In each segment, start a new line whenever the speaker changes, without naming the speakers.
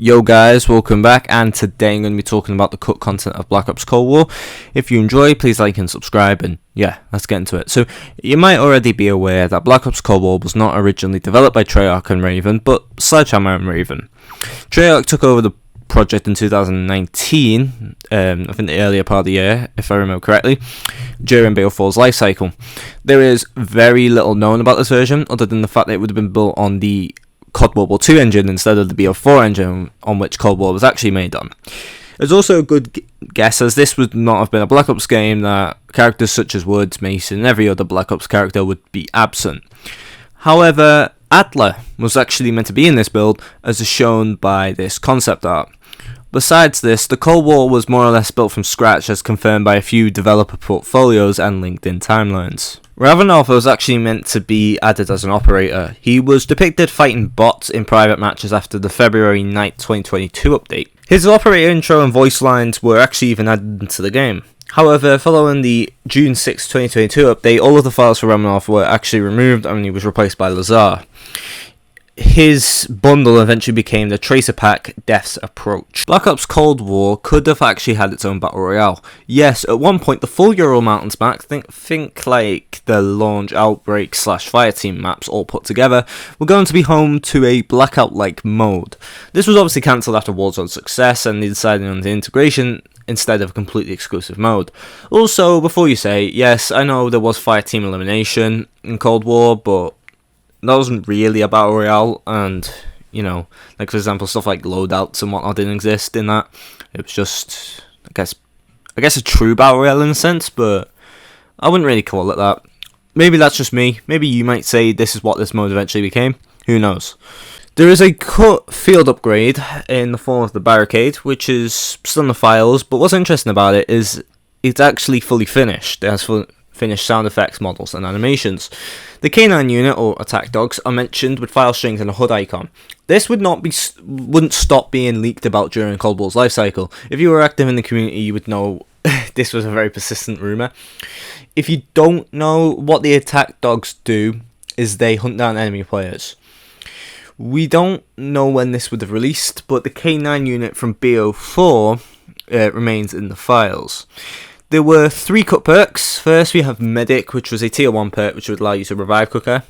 Yo guys, welcome back, and today I'm going to be talking about the cut content of Black Ops Cold War. If you enjoy, please like and subscribe, and yeah, let's get into it. So, you might already be aware that Black Ops Cold War was not originally developed by Treyarch and Raven, but Sledgehammer and Raven. Treyarch took over the project in 2019, I think the earlier part of the year, if I remember correctly, during BO4's life cycle. There is very little known about this version, other than the fact that it would have been built on the COD World War II engine instead of the BO4 engine on which Cold War was actually made on. It's also a good guess, as this would not have been a Black Ops game that characters such as Woods, Mason, and every other Black Ops character would be absent. However, Adler was actually meant to be in this build, as is shown by this concept art. Besides this, the Cold War was more or less built from scratch, as confirmed by a few developer portfolios and LinkedIn timelines. Ravenov was actually meant to be added as an operator. He was depicted fighting bots in private matches after the February 9th, 2022 update. His operator intro and voice lines were actually even added into the game. However, following the June 6, 2022 update, all of the files for Ravenov were actually removed and he was replaced by Lazar. His bundle eventually became the Tracer Pack Death's Approach. Black Ops Cold War could have actually had its own battle royale. Yes, at one point the full Ural Mountains map, think like the Launch, Outbreak / Fireteam maps all put together, were going to be home to a Blackout-like mode. This was obviously cancelled after Warzone's success, and they decided on the integration instead of a completely exclusive mode. Also, before you say, yes, I know there was Fireteam elimination in Cold War, but that wasn't really a battle royale, and, you know, like for example, stuff like loadouts and whatnot didn't exist in that. It was just, I guess a true battle royale in a sense, but I wouldn't really call it that. Maybe that's just me. Maybe you might say this is what this mode eventually became. Who knows? There is a cut field upgrade in the form of the Barricade, which is still in the files, but what's interesting about it is it's actually fully finished. It has finished sound effects, models, and animations. The K9 unit, or attack dogs, are mentioned with file strings and a HUD icon. This wouldn't stop being leaked about during Cold War's life cycle. If you were active in the community, you would know this was a very persistent rumour. If you don't know, what the attack dogs do is they hunt down enemy players. We don't know when this would have released, but the K9 unit from BO4 remains in the files. There were 3 cut perks. First, we have Medic, which was a tier 1 perk which would allow you to revive quicker,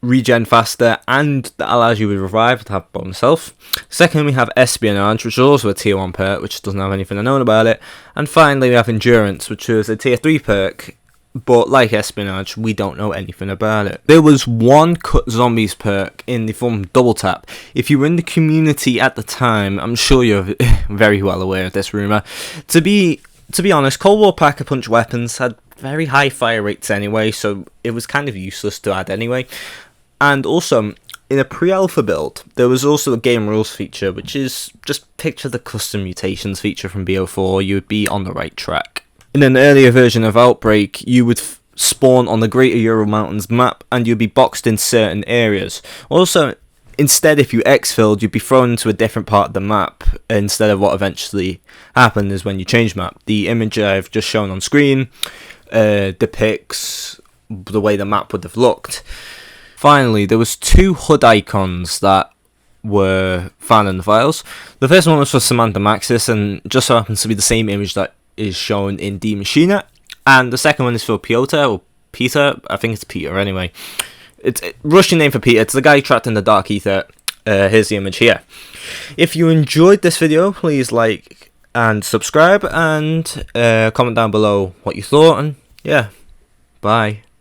regen faster, and that allows you to revive to have bonus health. Second, we have Espionage, which is also a tier 1 perk which doesn't have anything known about it. And finally, we have Endurance, which is a tier 3 perk, but like Espionage, we don't know anything about it. There was one cut zombies perk in the form of Double Tap. If you were in the community at the time, I'm sure you're very well aware of this rumour. To be honest, Cold War Pack-a-Punch weapons had very high fire rates anyway, so it was kind of useless to add anyway. And also, in a pre-alpha build, there was also a game rules feature, which is just picture the custom mutations feature from BO4, you would be on the right track. In an earlier version of Outbreak, you would spawn on the Greater Ural Mountains map, and you'd be boxed in certain areas. Also, instead, if you exfilled, you'd be thrown into a different part of the map, instead of what eventually happened is when you change map. The image I've just shown on screen depicts the way the map would have looked. Finally, there was 2 HUD icons that were found in the files. The first one was for Samantha Maxis, and just so happens to be the same image that is shown in Die Maschine. And the second one is for Piotr, or Peter, I think it's Peter anyway. It's a Russian name for Peter. It's the guy trapped in the Dark Ether. Here's the image here. If you enjoyed this video, please like and subscribe, and comment down below what you thought, and yeah, bye.